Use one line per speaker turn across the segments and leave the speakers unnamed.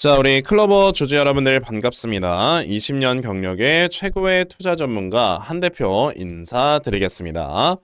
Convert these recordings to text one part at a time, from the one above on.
자, 우리 클로버 주주 여러분들 반갑습니다. 20년 경력의 최고의 투자 전문가 한 대표 인사드리겠습니다.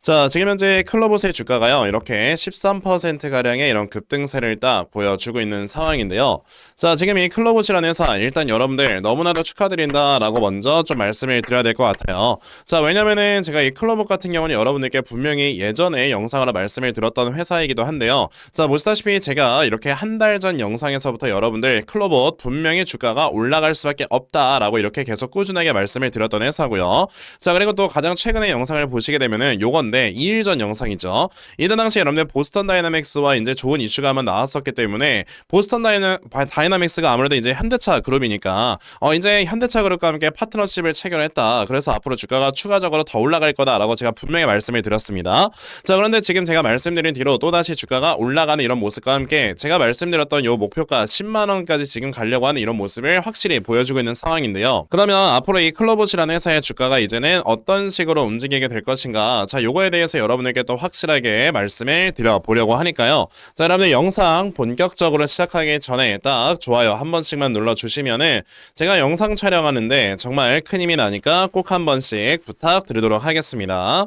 자, 지금 현재 클로버스의 주가가요, 이렇게 13%가량의 이런 급등세를 딱 보여주고 있는 상황인데요. 자, 지금 이 클로버스라는 회사, 일단 여러분들 너무나도 축하드린다라고 먼저 좀 말씀을 드려야 될 것 같아요. 자, 왜냐면은 제가 이 클로버 같은 경우는 여러분들께 분명히 예전에 영상으로 말씀을 드렸던 회사이기도 한데요. 자, 보시다시피 제가 이렇게 한 달 전 영상에서부터 여러분들 클로버 분명히 주가가 올라갈 수밖에 없다라고 이렇게 계속 꾸준하게 말씀을 드렸던 회사고요. 자, 그리고 또 가장 최근의 영상을 보시게 되면은 요건 2일 전 영상이죠. 이때 당시 여러분들 보스턴 다이나믹스와 이제 좋은 이슈가 한번 나왔었기 때문에 보스턴 다이나믹스가 아무래도 이제 현대차 그룹이니까 이제 현대차 그룹과 함께 파트너십을 체결했다. 그래서 앞으로 주가가 추가적으로 더 올라갈 거다라고 제가 분명히 말씀을 드렸습니다. 자, 그런데 지금 제가 말씀드린 뒤로 또다시 주가가 올라가는 이런 모습과 함께 제가 말씀드렸던 요 목표가 10만 원까지 지금 가려고 하는 이런 모습을 확실히 보여주고 있는 상황인데요. 그러면 앞으로 이 클로버시라는 회사의 주가가 이제는 어떤 식으로 움직이게 될 것인가? 자, 요거에 대해서 여러분에게 또 확실하게 말씀을 드려보려고 하니까요. 자, 여러분들 영상 본격적으로 시작하기 전에 딱 좋아요 한 번씩만 눌러주시면은 제가 영상 촬영하는데 정말 큰 힘이 나니까 꼭 한 번씩 부탁드리도록 하겠습니다.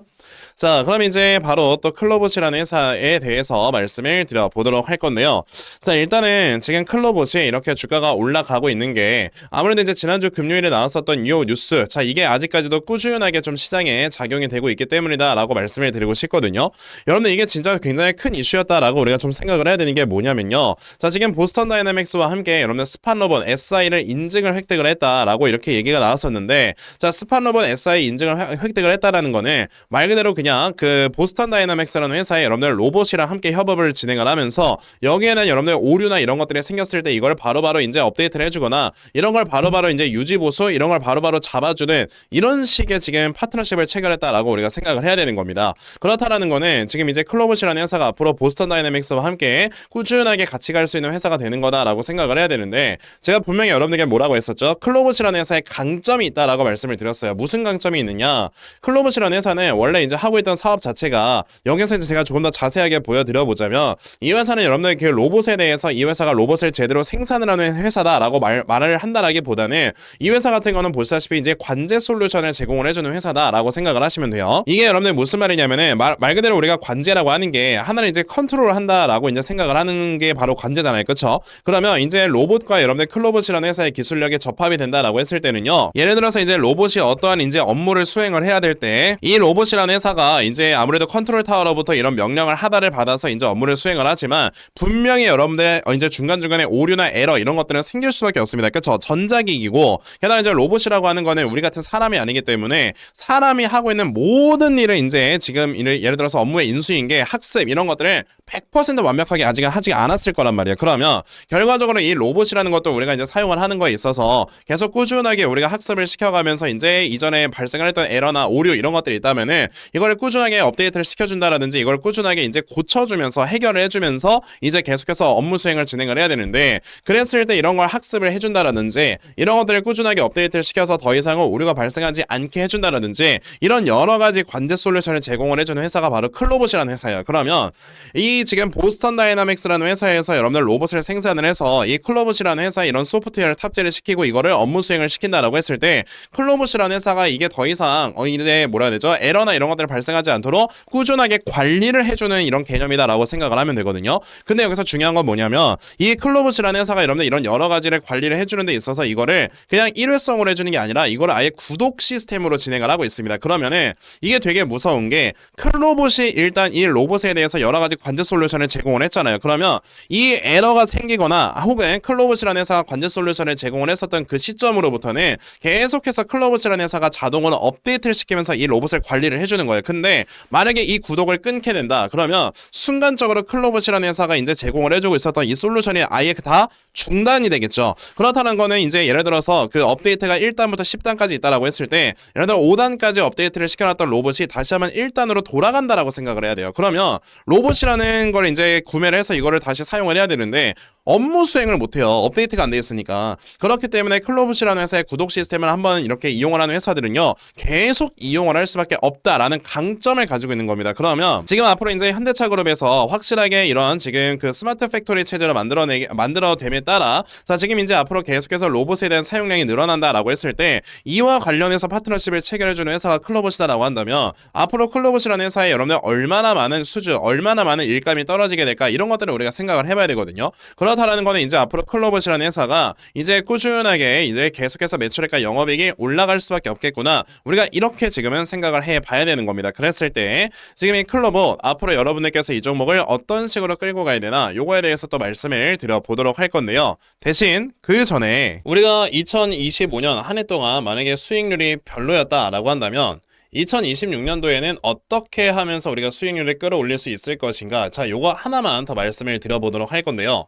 자, 그럼 이제 바로 또 클로봇이라는 회사에 대해서 말씀을 드려보도록 할 건데요. 자, 일단은 지금 클로봇이 이렇게 주가가 올라가고 있는 게 아무래도 이제 지난주 금요일에 나왔었던 이 뉴스, 자, 이게 아직까지도 꾸준하게 좀 시장에 작용이 되고 있기 때문이다 라고 말씀을 드리고 싶거든요. 여러분들 이게 진짜 굉장히 큰 이슈였다라고 우리가 좀 생각을 해야 되는 게 뭐냐면요. 자, 지금 보스턴 다이나믹스와 함께 여러분들 스판로본 SI를 인증을 획득을 했다라고 이렇게 얘기가 나왔었는데, 자, 스판로본 SI 인증을 획득을 했다라는 거는 말 그대로 그냥 그 보스턴 다이나믹스라는 회사에 여러분들 로봇이랑 함께 협업을 진행을 하면서 여기에는 여러분들 오류나 이런 것들이 생겼을 때 이걸 바로바로 이제 업데이트를 해주거나 이런 걸 바로바로 이제 유지보수 이런 걸 바로바로 잡아주는 이런 식의 지금 파트너십을 체결했다라고 우리가 생각을 해야 되는 겁니다. 그렇다라는 거는 지금 이제 클로봇이라는 회사가 앞으로 보스턴 다이나믹스와 함께 꾸준하게 같이 갈 수 있는 회사가 되는 거다라고 생각을 해야 되는데, 제가 분명히 여러분들에게 뭐라고 했었죠? 클로봇이라는 회사에 강점이 있다라고 말씀을 드렸어요. 무슨 강점이 있느냐? 클로봇이라는 회사는 원래 이제 하고 있던 사업 자체가, 여기서 이제 제가 조금 더 자세하게 보여드려 보자면, 이 회사는 여러분들 그 로봇에 대해서 이 회사가 로봇을 제대로 생산을 하는 회사다라고 말을 한다라기보다는 이 회사 같은 거는 보시다시피 이제 관제 솔루션을 제공을 해주는 회사다라고 생각을 하시면 돼요. 이게 여러분들 무슨 말이냐면은 말 그대로 우리가 관제라고 하는 게 하나를 이제 컨트롤 한다라고 이제 생각을 하는 게 바로 관제잖아요, 그렇죠? 그러면 이제 로봇과 여러분들 클로봇이라는 회사의 기술력이 접합이 된다라고 했을 때는요, 예를 들어서 이제 로봇이 어떠한 이제 업무를 수행을 해야 될 때 이 로봇이라는 회사가 이제 아무래도 컨트롤 타워로부터 이런 명령을 하달을 받아서 이제 업무를 수행을 하지만 분명히 여러분들 이제 중간중간에 오류나 에러 이런 것들은 생길 수밖에 없습니다. 그렇죠? 전자기기고, 게다가 이제 로봇이라고 하는 거는 우리 같은 사람이 아니기 때문에 사람이 하고 있는 모든 일을 이제 지금 예를 들어서 업무의 인수인계, 학습 이런 것들을 100% 완벽하게 아직 하지 않았을 거란 말이에요. 그러면 결과적으로 이 로봇이라는 것도 우리가 이제 사용을 하는 거에 있어서 계속 꾸준하게 우리가 학습을 시켜가면서 이제 이전에 발생을 했던 에러나 오류 이런 것들이 있다면은 이걸 꾸준하게 업데이트를 시켜준다라든지 이걸 꾸준하게 이제 고쳐주면서 해결을 해주면서 이제 계속해서 업무 수행을 진행을 해야 되는데, 그랬을 때 이런 걸 학습을 해준다라든지 이런 것들을 꾸준하게 업데이트를 시켜서 더 이상은 오류가 발생하지 않게 해준다라든지 이런 여러 가지 관제 솔루션을 제공을 해주는 회사가 바로 클로봇이라는 회사예요. 그러면 이 지금 보스턴 다이나믹스라는 회사에서 여러분들 로봇을 생산을 해서 이 클로봇이라는 회사에 이런 소프트웨어를 탑재를 시키고 이거를 업무 수행을 시킨다라고 했을 때, 클로봇이라는 회사가 이게 더 이상 이제 뭐라 해야 되죠? 에러나 이런 것들을 발생하지 않도록 꾸준하게 관리를 해주는 이런 개념이다라고 생각을 하면 되거든요. 근데 여기서 중요한 건 뭐냐면 이 클로봇이라는 회사가 여러분들 이런 여러 가지를 관리를 해주는 데 있어서 이거를 그냥 일회성으로 해주는 게 아니라 이거를 아예 구독 시스템으로 진행을 하고 있습니다. 그러면은 이게 되게 무서운 게, 클로봇이 일단 이 로봇에 대해서 여러 가지 관제 솔루션을 제공을 했잖아요. 그러면 이 에러가 생기거나 혹은 클로봇이라는 회사가 관제 솔루션을 제공을 했었던 그 시점으로부터는 계속해서 클로봇이라는 회사가 자동으로 업데이트를 시키면서 이 로봇을 관리를 해주는 거예요. 근데 만약에 이 구독을 끊게 된다 그러면 순간적으로 클로봇이라는 회사가 이제 제공을 해주고 있었던 이 솔루션이 아예 다 중단이 되겠죠. 그렇다는 거는 이제 예를 들어서 그 업데이트가 1단부터 10단까지 있다라고 했을 때, 예를 들어 5단까지 업데이트를 시켜놨던 로봇이 다시 한번 1단으로 돌아간다라고 생각을 해야 돼요. 그러면 로봇이라는 걸 이제 구매를 해서 이거를 다시 사용을 해야 되는데 업무 수행을 못해요. 업데이트가 안 돼 있으니까. 그렇기 때문에 클로봇이라는 회사의 구독 시스템을 한번 이렇게 이용을 하는 회사들은요, 계속 이용을 할 수밖에 없다라는 강점을 가지고 있는 겁니다. 그러면 지금 앞으로 이제 현대차 그룹에서 확실하게 이런 지금 그 스마트 팩토리 체제를 만들어됨에 따라, 자, 지금 이제 앞으로 계속해서 로봇에 대한 사용량이 늘어난다라고 했을 때, 이와 관련해서 파트너십을 체결해주는 회사가 클로봇이다라고 한다면, 앞으로 클로봇이라는 회사에 여러분들 얼마나 많은 수주, 얼마나 많은 일감이 떨어지게 될까, 이런 것들을 우리가 생각을 해봐야 되거든요. 그렇다라는 거는 이제 앞으로 클로봇이라는 회사가 이제 꾸준하게 이제 계속해서 매출액과 영업이익이 올라갈 수밖에 없겠구나, 우리가 이렇게 지금은 생각을 해봐야 되는 겁니다. 그랬을 때 지금 이 클로봇 앞으로 여러분들께서 이 종목을 어떤 식으로 끌고 가야 되나, 요거에 대해서 또 말씀을 드려보도록 할 건데요. 대신 그 전에 우리가 2025년 한 해 동안 만약에 수익률이 별로였다라고 한다면 2026년도에는 어떻게 하면서 우리가 수익률을 끌어올릴 수 있을 것인가, 자, 요거 하나만 더 말씀을 드려보도록 할 건데요.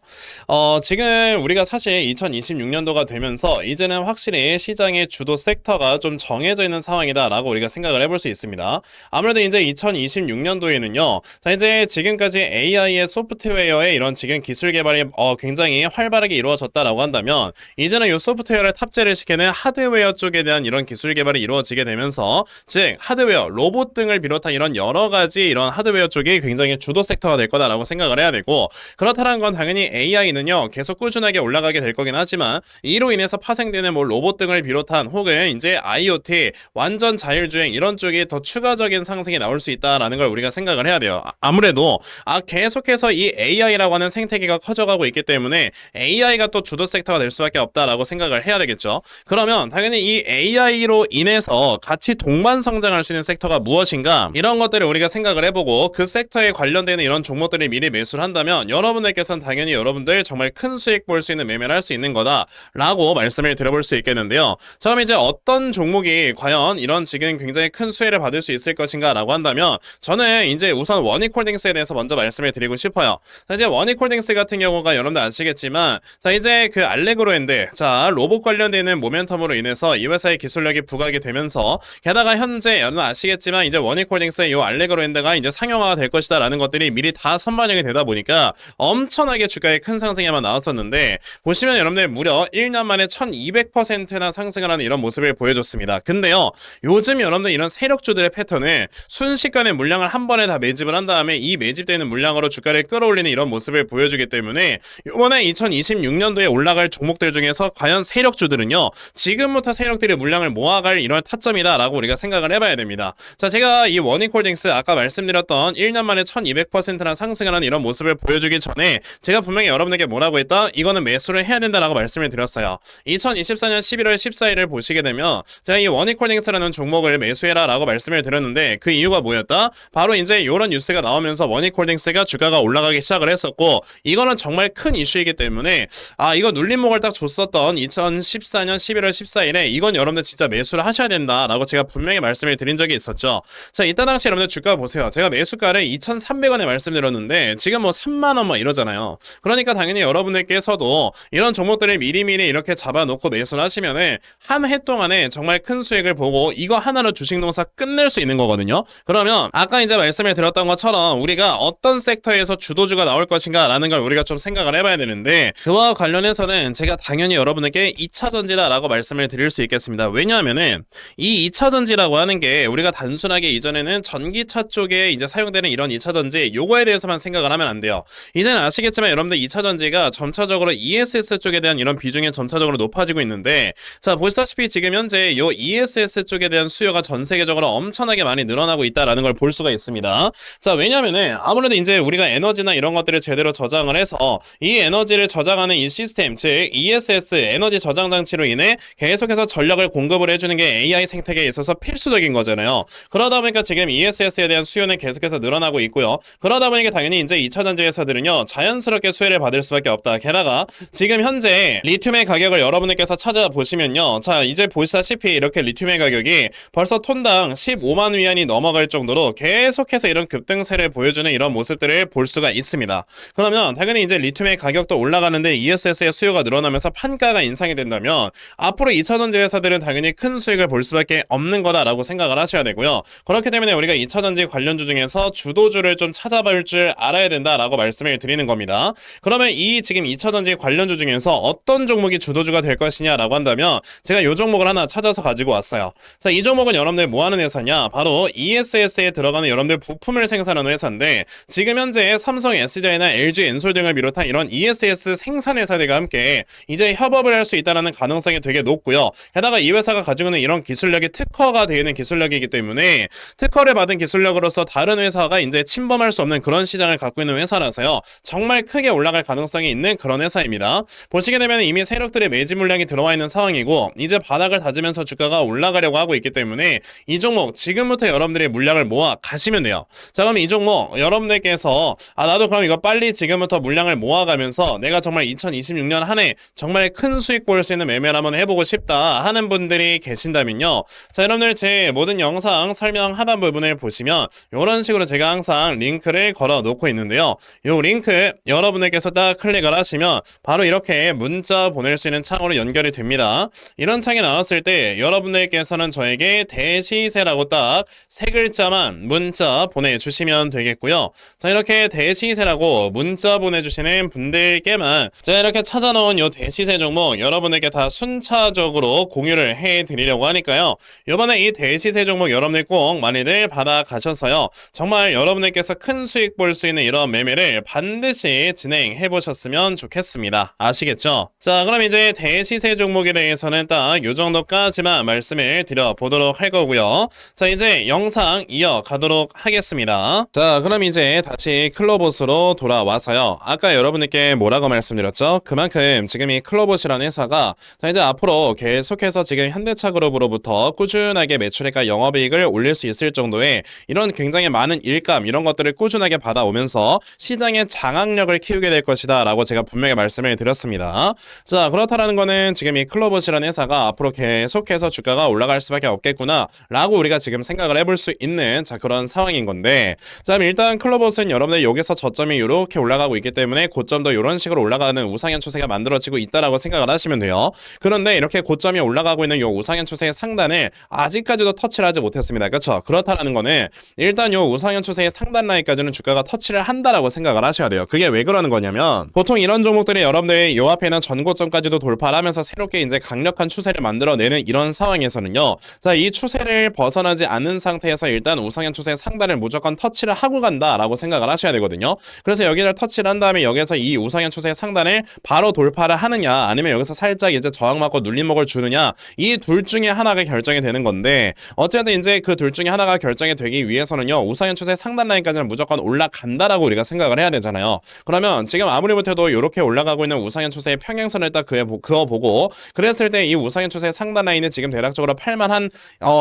지금 우리가 사실 2026년도가 되면서 이제는 확실히 시장의 주도 섹터가 좀 정해져 있는 상황이다라고 우리가 생각을 해볼 수 있습니다. 아무래도 이제 2026년도에는요, 자, 이제 지금까지 AI의 소프트웨어의 이런 지금 기술 개발이 굉장히 활발하게 이루어졌다라고 한다면, 이제는 이 소프트웨어를 탑재를 시키는 하드웨어 쪽에 대한 이런 기술 개발이 이루어지게 되면서, 즉 하드웨어, 로봇 등을 비롯한 이런 여러 가지 이런 하드웨어 쪽이 굉장히 주도 섹터가 될 거다라고 생각을 해야 되고, 그렇다는 건 당연히 AI는요 계속 꾸준하게 올라가게 될 거긴 하지만, 이로 인해서 파생되는 뭐 로봇 등을 비롯한 혹은 이제 IoT, 완전 자율주행 이런 쪽이 더 추가적인 상승이 나올 수 있다라는 걸 우리가 생각을 해야 돼요. 아무래도 계속해서 이 AI라고 하는 생태계가 커져가고 있기 때문에 AI가 또 주도 섹터가 될 수밖에 없다라고 생각을 해야 되겠죠. 그러면 당연히 이 AI로 인해서 같이 동반 성장할 수 있는 섹터가 무엇인가, 이런 것들을 우리가 생각을 해보고 그 섹터에 관련되는 이런 종목들을 미리 매수를 한다면 여러분들께서는 당연히 여러분들 정말 큰 수익 볼 수 있는 매매를 할 수 있는 거다 라고 말씀을 드려볼 수 있겠는데요. 자, 그럼 이제 어떤 종목이 과연 이런 지금 굉장히 큰 수혜를 받을 수 있을 것인가 라고 한다면, 저는 이제 우선 원익홀딩스에 대해서 먼저 말씀을 드리고 싶어요. 자, 이제 원익홀딩스 같은 경우가 여러분들 아시겠지만, 자, 이제 그 알레그로엔드, 자, 로봇 관련되는 모멘텀으로 인해서 이 회사의 기술력이 부각이 되면서, 게다가 현재 여러분 아시겠지만 이제 원익홀딩스의 이 알레그로엔드가 이제 상용화가 될 것이다 라는 것들이 미리 다 선반영이 되다 보니까 엄청나게 주가에 큰 상승이 아마 나왔었는데, 보시면 여러분들 무려 1년 만에 1200%나 상승을 하는 이런 모습을 보여줬습니다. 근데요, 요즘 여러분들 이런 세력주들의 패턴은 순식간에 물량을 한 번에 다 매집을 한 다음에 이 매집되는 물량으로 주가를 끌어올리는 이런 모습을 보여주기 때문에, 이번에 2026년도에 올라갈 종목들 중에서 과연 세력주들은요, 지금부터 세력들이 물량을 모아갈 이런 타점이다 라고 우리가 생각을 해봐야 됩니다. 자, 제가 이 원익홀딩스 아까 말씀드렸던 1년 만에 1200%나 상승을 하는 이런 모습을 보여주기 전에 제가 분명히 여러분에게 뭐라고 했다? 이거는 매수를 해야 된다라고 말씀을 드렸어요. 2024년 11월 14일을 보시게 되면 제가 이 원익홀딩스라는 종목을 매수해라 라고 말씀을 드렸는데, 그 이유가 뭐였다? 바로 이제 이런 뉴스가 나오면서 원익홀딩스가 주가가 올라가기 시작을 했었고, 이거는 정말 큰 이슈이기 때문에 이거 눌림목을 딱 줬었던 2014년 11월 14일에 이건 여러분들 진짜 매수를 하셔야 된다라고 제가 분명히 말씀을 드린 적이 있었죠. 자, 이때 당시 여러분들 주가 보세요. 제가 매수가를 2,300원에 말씀드렸는데 지금 뭐 3만원 뭐 이러잖아요. 그러니까 당연히 여러분들께서도 이런 종목들을 미리미리 이렇게 잡아놓고 매수를 하시면은 한 해 동안에 정말 큰 수익을 보고 이거 하나로 주식 농사 끝낼 수 있는 거거든요. 그러면 아까 이제 말씀을 드렸던 것처럼 우리가 어떤 섹터에서 주도주가 나올 것인가 라는 걸 우리가 좀 생각을 해봐야 되는데, 그와 관련해서는 제가 당연히 여러분에게 2차전지다 라고 말씀을 드릴 수 있겠습니다. 왜냐하면은 이 2차전지라고 하는 게 우리가 단순하게 이전에는 전기차 쪽에 이제 사용되는 이런 2차전지 요거에 대해서만 생각을 하면 안 돼요. 이제는 아시겠지만 여러분들 2차전지가 점차적으로 ESS 쪽에 대한 이런 비중이 점차적으로 높아지고 있는데, 자, 보시다시피 지금 현재 요 ESS 쪽에 대한 수요가 전 세계적으로 엄청나게 많이 늘어나고 있다라는 걸 볼 수가 있습니다. 자, 왜냐면은 아무래도 이제 우리가 에너지나 이런 것들을 제대로 저장을 해서 이 에너지를 저장하는 이 시스템, 즉 ESS 에너지 저장 장치로 인해 계속해서 전력을 공급을 해주는 게 AI 생태계에 있어서 필수적인 거잖아요. 그러다 보니까 지금 ESS에 대한 수요는 계속해서 늘어나고 있고요. 그러다 보니까 당연히 이제 2차전지 회사들은요, 자연스럽게 수혜를 받을 수밖에 없다. 게다가 지금 현재 리튬의 가격을 여러분들께서 찾아보시면요, 자, 이제 보시다시피 이렇게 리튬의 가격이 벌써 톤당 15만 위안이 넘어갈 정도로 계속해서 이런 급등세를 보여주는 이런 모습들을 볼 수가 있습니다. 그러면 당연히 이제 리튬의 가격도 올라가는데 ESS의 수요가 늘어나면서 판가가 인상이 된다면 앞으로 2차전지 회사들은 당연히 큰 수익을 볼 수밖에 없는 거다라고 생각합니다. 생각을 하셔야 되고요. 그렇기 때문에 우리가 2차전지 관련주 중에서 주도주를 좀 찾아볼 줄 알아야 된다라고 말씀을 드리는 겁니다. 그러면 이 지금 2차전지 관련주 중에서 어떤 종목이 주도주가 될 것이냐라고 한다면 제가 이 종목을 하나 찾아서 가지고 왔어요. 자, 이 종목은 여러분들 뭐 하는 회사냐? 바로 ESS에 들어가는 여러분들 부품을 생산하는 회사인데 지금 현재 삼성, SDI나 LG, 엔솔 등을 비롯한 이런 ESS 생산 회사들과 함께 이제 협업을 할 수 있다는 가능성이 되게 높고요. 게다가 이 회사가 가지고 있는 이런 기술력이 특허가 되어 있는 기술력이기 때문에 특허를 받은 기술력으로서 다른 회사가 이제 침범할 수 없는 그런 시장을 갖고 있는 회사라서요. 정말 크게 올라갈 가능성이 있는 그런 회사입니다. 보시게 되면 이미 세력들의 매집 물량이 들어와 있는 상황이고 이제 바닥을 다지면서 주가가 올라가려고 하고 있기 때문에 이 종목 지금부터 여러분들이 물량을 모아 가시면 돼요. 자, 그럼 이 종목 여러분들께서 나도 그럼 이거 빨리 지금부터 물량을 모아가면서 내가 정말 2026년 한 해 정말 큰 수익 볼 수 있는 매매를 한번 해보고 싶다 하는 분들이 계신다면요. 자, 여러분들 제 모든 영상 설명 하단 부분을 보시면 이런 식으로 제가 항상 링크를 걸어 놓고 있는데요. 이 링크 여러분들께서 딱 클릭을 하시면 바로 이렇게 문자 보낼 수 있는 창으로 연결이 됩니다. 이런 창이 나왔을 때 여러분들께서는 저에게 대시세라고 딱 세 글자만 문자 보내주시면 되겠고요. 자, 이렇게 대시세라고 문자 보내주시는 분들께만 제가 이렇게 찾아놓은 요 대시세 종목 여러분에게 다 순차적으로 공유를 해드리려고 하니까요. 이번에 이 대시세 종목 여러분들 꼭 많이들 받아가셔서요. 정말 여러분들께서 큰 수익 볼 수 있는 이런 매매를 반드시 진행해 보셨으면 좋겠습니다. 아시겠죠? 자, 그럼 이제 대시세 종목에 대해서는 딱 요 정도까지만 말씀을 드려보도록 할 거고요. 자, 이제 영상 이어가도록 하겠습니다. 자, 그럼 이제 다시 클로봇으로 돌아와서요. 아까 여러분들께 뭐라고 말씀드렸죠? 그만큼 지금 이 클로봇이라는 회사가 자, 이제 앞으로 계속해서 지금 현대차그룹으로부터 꾸준하게 매출액과 영업이익을 올릴 수 있을 정도의 이런 굉장히 많은 일감 이런 것들을 꾸준하게 받아오면서 시장의 장악력을 키우게 될 것이다 라고 제가 분명히 말씀을 드렸습니다. 자, 그렇다라는 거는 지금 이 클로봇이라는 회사가 앞으로 계속해서 주가가 올라갈 수밖에 없겠구나 라고 우리가 지금 생각을 해볼 수 있는 자, 그런 상황인 건데 자, 일단 클로봇은 여러분들 여기서 저점이 이렇게 올라가고 있기 때문에 고점도 이런 식으로 올라가는 우상향 추세가 만들어지고 있다라고 생각을 하시면 돼요. 그런데 이렇게 고점이 올라가고 있는 이 우상향 추세의 상단을 아직까지도 터치를 하지 못했습니다. 그렇죠? 그렇다라는 거는 일단 이 우상향 추세의 상단 라인까지는 주가가 터치를 한다라고 생각을 하셔야 돼요. 그게 왜 그러는 거냐면 보통 이런 종목들이 여러분들이 요 앞에 있는 전고점까지도 돌파를 하면서 새롭게 이제 강력한 추세를 만들어내는 이런 상황에서는요. 자, 이 추세를 벗어나지 않는 상태에서 일단 우상향 추세의 상단을 무조건 터치를 하고 간다라고 생각을 하셔야 되거든요. 그래서 여기를 터치를 한 다음에 여기서 이 우상향 추세의 상단을 바로 돌파를 하느냐 아니면 여기서 살짝 이제 저항받고 눌림목을 주느냐 이 둘 중에 하나가 결정이 되는 건데 어쨌든 이제 그 둘 중에 하나가 결정이 되기 위해서는요. 우상향 추세 상단 라인까지는 무조건 올라간다라고 우리가 생각을 해야 되잖아요. 그러면 지금 아무리 못해도 이렇게 올라가고 있는 우상향 추세의 평행선을 딱 그어보고 그랬을 때 이 우상향 추세 상단 라인은 지금 대략적으로 8만 한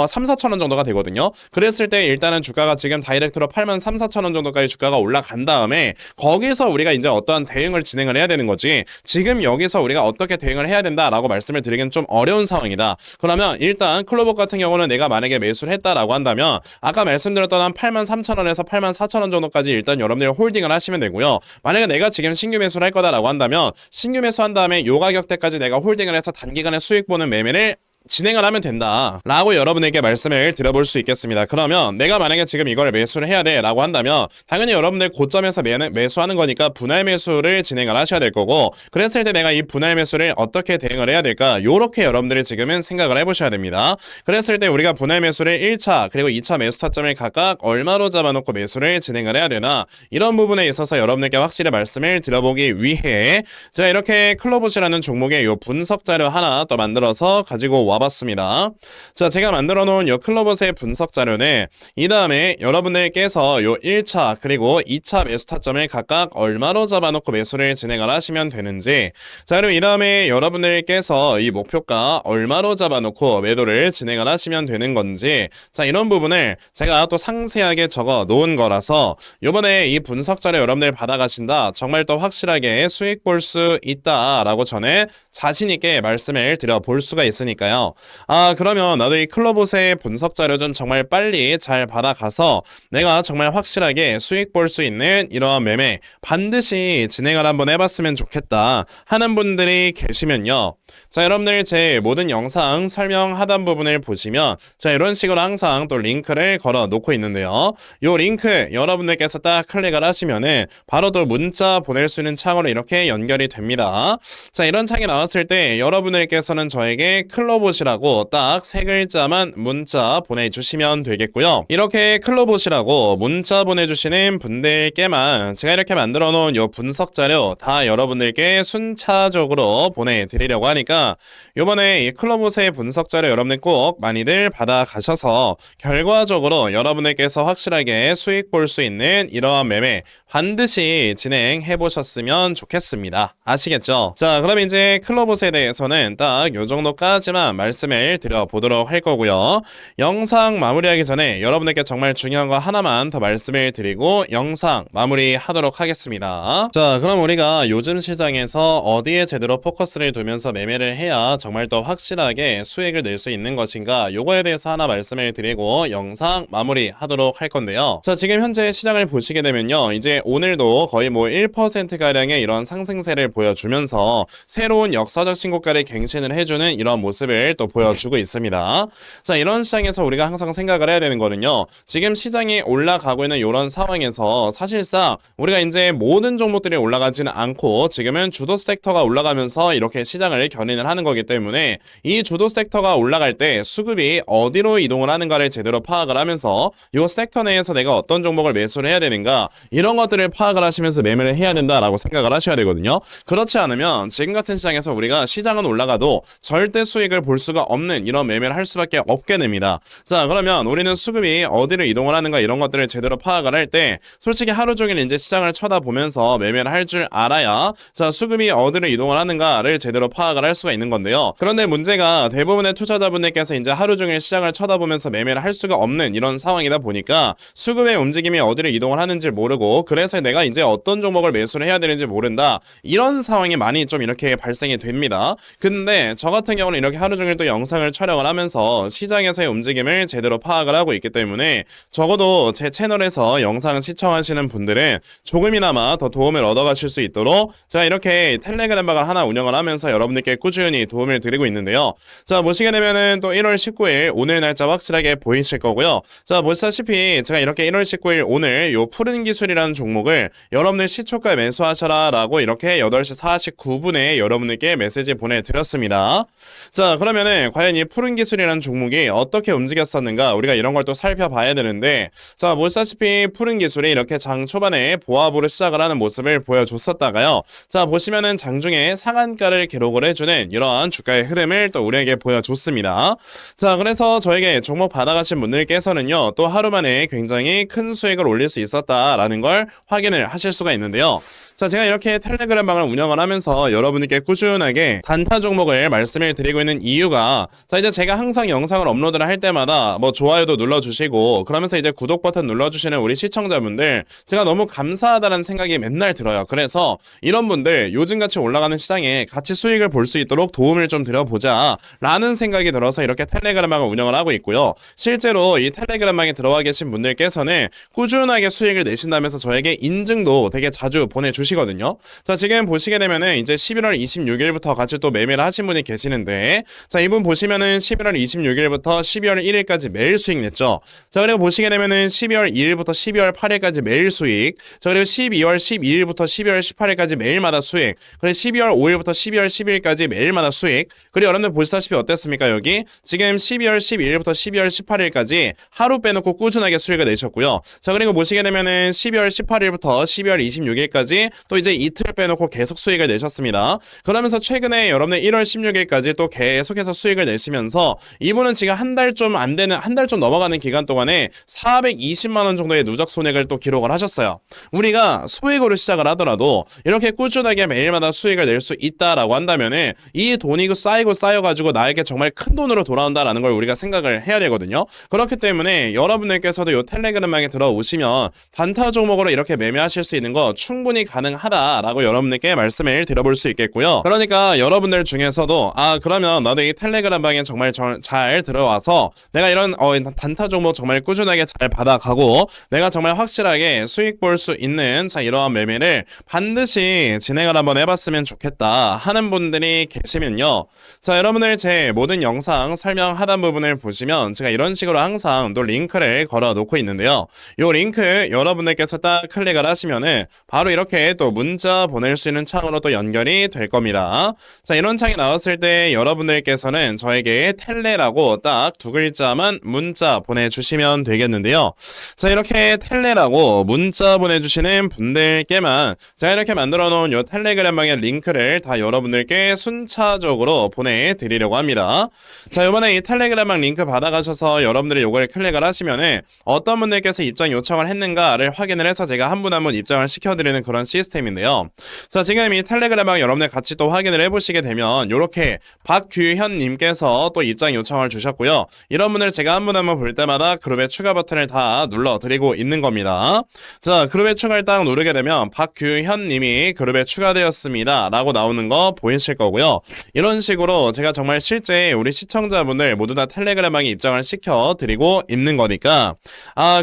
3, 4천 원 정도가 되거든요. 그랬을 때 일단은 주가가 지금 다이렉트로 8만 3, 4천 원 정도까지 주가가 올라간 다음에 거기서 우리가 이제 어떠한 대응을 진행을 해야 되는 거지 지금 여기서 우리가 어떻게 대응을 해야 된다라고 말씀을 드리기는 좀 어려운 상황이다. 그러면 일단 클로봇 같은 경우는 내가 만약에 매수를 했다라고 한다면 아까 말씀드렸던 한 8만 3천 원에서 8만 4천 원 정도까지 일단 여러분들 홀딩을 하시면 되고요. 만약에 내가 지금 신규 매수를 할 거다라고 한다면 신규 매수한 다음에 요 가격대까지 내가 홀딩을 해서 단기간에 수익 보는 매매를 진행을 하면 된다 라고 여러분에게 말씀을 드려볼 수 있겠습니다. 그러면 내가 만약에 지금 이걸 매수를 해야 돼 라고 한다면 당연히 여러분들 고점에서 매수하는 거니까 분할 매수를 진행을 하셔야 될 거고 그랬을 때 내가 이 분할 매수를 어떻게 대응을 해야 될까 요렇게 여러분들이 지금은 생각을 해보셔야 됩니다. 그랬을 때 우리가 분할 매수를 1차 그리고 2차 매수 타점을 각각 얼마로 잡아놓고 매수를 진행을 해야 되나 이런 부분에 있어서 여러분들께 확실히 말씀을 드려보기 위해 제가 이렇게 클로봇이라는 종목의 요 분석 자료 하나 또 만들어서 가지고 와봤습니다. 자, 제가 만들어 놓은 요 클로봇의 분석 자료는 이 다음에 여러분들께서 요 1차 그리고 2차 매수 타점을 각각 얼마로 잡아놓고 매수를 진행을 하시면 되는지 자, 그리고 이 다음에 여러분들께서 이 목표가 얼마로 잡아놓고 매도를 진행을 하시면 되는 건지 자, 이런 부분을 제가 또 상세하게 적어 놓은 거라서 요번에 이 분석 자료 여러분들 받아가신다 정말 또 확실하게 수익 볼 수 있다라고 전에 자신있게 말씀을 드려볼 수가 있으니까요. 거예요. 아, 그러면 나도 이 클로봇의 분석 자료 좀 정말 빨리 잘 받아가서 내가 정말 확실하게 수익 볼 수 있는 이러한 매매 반드시 진행을 한번 해봤으면 좋겠다 하는 분들이 계시면요. 자, 여러분들 제 모든 영상 설명 하단 부분을 보시면 자, 이런 식으로 항상 또 링크를 걸어 놓고 있는데요. 요 링크 여러분들께서 딱 클릭을 하시면은 바로 또 문자 보낼 수 있는 창으로 이렇게 연결이 됩니다. 자, 이런 창이 나왔을 때 여러분들께서는 저에게 클로봇이라고 딱 세 글자만 문자 보내주시면 되겠고요. 이렇게 클로봇이라고 문자 보내주시는 분들께만 제가 이렇게 만들어 놓은 요 분석 자료 다 여러분들께 순차적으로 보내드리려고 하니까 요번에 이 클로봇의 분석 자료 여러분들 꼭 많이들 받아가셔서 결과적으로 여러분들께서 확실하게 수익 볼 수 있는 이러한 매매 반드시 진행해 보셨으면 좋겠습니다. 아시겠죠? 자, 그럼 이제 클로봇에 대해서는 딱 요 정도까지만 말씀을 드려보도록 할 거고요. 영상 마무리하기 전에 여러분들께 정말 중요한 거 하나만 더 말씀을 드리고 영상 마무리하도록 하겠습니다. 자, 그럼 우리가 요즘 시장에서 어디에 제대로 포커스를 두면서 매매를 해야 정말 더 확실하게 수익을 낼 수 있는 것인가, 요거에 대해서 하나 말씀을 드리고 영상 마무리하도록 할 건데요. 자, 지금 현재 시장을 보시게 되면요, 이제 오늘도 거의 뭐 1%가량의 이런 상승세를 보여주면서 새로운 역사적 신고가를 갱신을 해주는 이런 모습을 또 보여주고 있습니다. 자, 이런 시장에서 우리가 항상 생각을 해야 되는 거는요, 지금 시장이 올라가고 있는 이런 상황에서 사실상 우리가 이제 모든 종목들이 올라가지는 않고 지금은 주도 섹터가 올라가면서 이렇게 시장을 견인을 하는 거기 때문에 이 주도 섹터가 올라갈 때 수급이 어디로 이동을 하는가를 제대로 파악을 하면서 이 섹터 내에서 내가 어떤 종목을 매수를 해야 되는가, 이런 것들을 파악을 하시면서 매매를 해야 된다라고 생각을 하셔야 되거든요. 그렇지 않으면 지금 같은 시장에서 우리가 시장은 올라가도 절대 수익을 볼 수가 없는 이런 매매를 할 수밖에 없게 됩니다. 자, 그러면 우리는 수급이 어디로 이동을 하는가 이런 것들을 제대로 파악을 할 때 솔직히 하루 종일 이제 시장을 쳐다보면서 매매를 할 줄 알아야 자, 수급이 어디로 이동을 하는가를 제대로 파악을 할 수가 있는 건데요. 그런데 문제가 대부분의 투자자분들께서 이제 하루 종일 시장을 쳐다보면서 매매를 할 수가 없는 이런 상황이다 보니까 수급의 움직임이 어디로 이동을 하는지 모르고, 그래서 내가 이제 어떤 종목을 매수를 해야 되는지 모른다, 이런 상황이 많이 좀 이렇게 발생이 됩니다. 근데 저 같은 경우는 이렇게 하루 종일 또 영상을 촬영을 하면서 시장에서의 움직임을 제대로 파악을 하고 있기 때문에 적어도 제 채널에서 영상 시청하시는 분들은 조금이나마 더 도움을 얻어가실 수 있도록 제가 이렇게 텔레그램 방을 하나 운영을 하면서 여러분들께 꾸준히 도움을 드리고 있는데요. 자, 보시게 되면은 또 1월 19일 오늘 날짜 확실하게 보이실 거고요. 자, 보시다시피 제가 이렇게 1월 19일 오늘 요 푸른 기술이라는 종목을 여러분들 시초가에 매수하셔라 라고 이렇게 8시 49분에 여러분들께 메시지 보내드렸습니다. 자, 그러면은 과연 이 푸른 기술이라는 종목이 어떻게 움직였었는가, 우리가 이런 걸 또 살펴봐야 되는데, 자, 보시다시피 푸른 기술이 이렇게 장 초반에 보합으로 시작을 하는 모습을 보여줬었다가요, 자, 보시면은 장중에 상한가를 기록을 해주는 이러한 주가의 흐름을 또 우리에게 보여줬습니다. 자, 그래서 저에게 종목 받아가신 분들께서는요, 또 하루 만에 굉장히 큰 수익을 올릴 수 있었다라는 걸 확인을 하실 수가 있는데요. 자, 제가 이렇게 텔레그램 방을 운영을 하면서 여러분들께 꾸준하게 단타 종목을 말씀을 드리고 있는 이유가, 자, 이제 제가 항상 영상을 업로드를 할 때마다 뭐 좋아요도 눌러주시고 그러면서 이제 구독 버튼 눌러주시는 우리 시청자분들 제가 너무 감사하다는 생각이 맨날 들어요. 그래서 이런 분들 요즘같이 올라가는 시장에 같이 수익을 볼 수 있도록 도움을 좀 드려보자 라는 생각이 들어서 이렇게 텔레그램 방을 운영을 하고 있고요. 실제로 이 텔레그램 방에 들어와 계신 분들께서는 꾸준하게 수익을 내신다면서 저에게 인증도 되게 자주 보내주시거든요. 자, 지금 보시게 되면은 이제 11월 26일부터 같이 또 매매를 하신 분이 계시는데, 자, 이분 보시면은 11월 26일부터 12월 1일까지 매일 수익 냈죠. 자, 그리고 보시게 되면은 12월 2일부터 12월 8일까지 매일 수익, 자, 그리고 12월 12일부터 12월 18일까지 매일마다 수익, 그리고 12월 5일부터 12월 10일까지 매일마다 수익. 그리고 여러분들 보시다시피 어땠습니까? 여기 지금 12월 12일부터 12월 18일까지 하루 빼놓고 꾸준하게 수익을 내셨고요. 자, 그리고 보시게 되면은 12월 18일부터 12월 26일까지 또 이제 이틀 빼놓고 계속 수익을 내셨습니다. 그러면서 최근에 여러분들 1월 16일까지 또 계속해서 수익을 내시면서 이분은 지금 한 달 좀 안 되는, 한 달 좀 넘어가는 기간 동안에 420만 원 정도의 누적 손익을 또 기록을 하셨어요. 우리가 수익으로 시작을 하더라도 이렇게 꾸준하게 매일마다 수익을 낼 수 있다라고 한다면은 이 돈이 쌓여가지고 나에게 정말 큰 돈으로 돌아온다라는 걸 우리가 생각을 해야 되거든요. 그렇기 때문에 여러분들께서도 이 텔레그램방에 들어오시면 단타 종목으로 이렇게 이렇게 매매하실 수 있는 거 충분히 가능하다라고 여러분들께 말씀을 드려볼 수 있겠고요. 그러니까 여러분들 중에서도 그러면 나도 이 텔레그램 방에 정말 잘 들어와서 내가 이런 단타 종목 정말 꾸준하게 잘 받아가고 내가 정말 확실하게 수익 볼 수 있는 이러한 매매를 반드시 진행을 한번 해봤으면 좋겠다 하는 분들이 계시면요. 자, 여러분들 제 모든 영상 설명 하단 부분을 보시면 제가 이런 식으로 항상 또 링크를 걸어 놓고 있는데요. 이 링크 여러분들께서 딱 클릭을 하시면은 바로 이렇게 또 문자 보낼 수 있는 창으로 또 연결이 될 겁니다. 자, 이런 창이 나왔을 때 여러분들께서는 저에게 텔레라고 딱 두 글자만 문자 보내주시면 되겠는데요. 자, 이렇게 텔레라고 문자 보내주시는 분들께만 제가 이렇게 만들어 놓은 요 텔레그램방의 링크를 다 여러분들께 순차적으로 보내드리려고 합니다. 자, 이번에 이 텔레그램방 링크 받아가셔서 여러분들이 요걸 클릭을 하시면은 어떤 분들께서 입장 요청을 했는가를 확인을 해서 제가 한 분 한 분 입장을 시켜드리는 그런 시스템인데요. 자, 지금 이 텔레그램방 여러분들 같이 또 확인을 해보시게 되면 요렇게 박규현님께서 또 입장 요청을 주셨고요. 이런 분들 제가 한 분 한 분 볼 때마다 그룹에 추가 버튼을 다 눌러드리고 있는 겁니다. 자, 그룹에 추가를 딱 누르게 되면 박규현님이 그룹에 추가되었습니다 라고 나오는 거 보이실 거고요. 이런 식으로 제가 정말 실제 우리 시청자분들 모두 다 텔레그램방에 입장을 시켜드리고 있는 거니까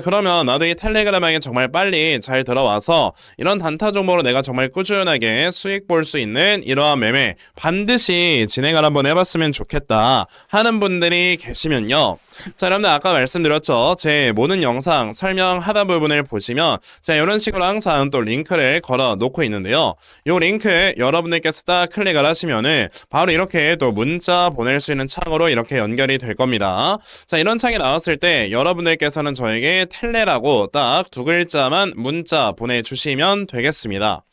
그러면 나도 이 텔레그램방에 정말 빨리 잘 들어와서 이런 단타 종목으로 내가 정말 꾸준하게 수익 볼 수 있는 이러한 매매 반드시 진행을 한번 해봤으면 좋겠다 하는 분들이 계시면요. 자, 여러분들 아까 말씀드렸죠. 제 모든 영상 설명 하단 부분을 보시면 자, 이런 식으로 항상 또 링크를 걸어 놓고 있는데요. 이 링크 여러분들께서 딱 클릭을 하시면은 바로 이렇게 또 문자 보낼 수 있는 창으로 이렇게 연결이 될 겁니다. 자, 이런 창이 나왔을 때 여러분들께서는 저에게 텔레라고 딱 두 글자만 문자 보내주시면 되겠습니다.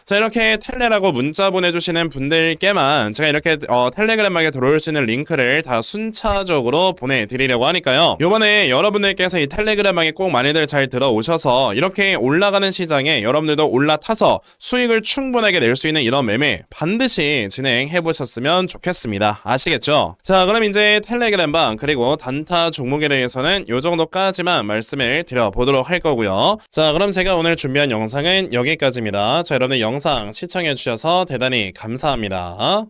자, 이렇게 텔레라고 문자 보내주시는 분들께만 제가 이렇게 텔레그램방에 들어올 수 있는 링크를 다 순차적으로 보내드리려고 하니까요. 요번에 여러분들께서 이 텔레그램방에 꼭 많이들 잘 들어오셔서 이렇게 올라가는 시장에 여러분들도 올라타서 수익을 충분하게 낼 수 있는 이런 매매 반드시 진행해 보셨으면 좋겠습니다. 아시겠죠? 자, 그럼 이제 텔레그램방 그리고 단타 종목에 대해서는 요 정도까지만 말씀을 드려보도록 할 거고요. 자, 그럼 제가 오늘 준비한 영상은 여기까지입니다. 자, 여러분들 영상 시청해 주셔서 대단히 감사합니다.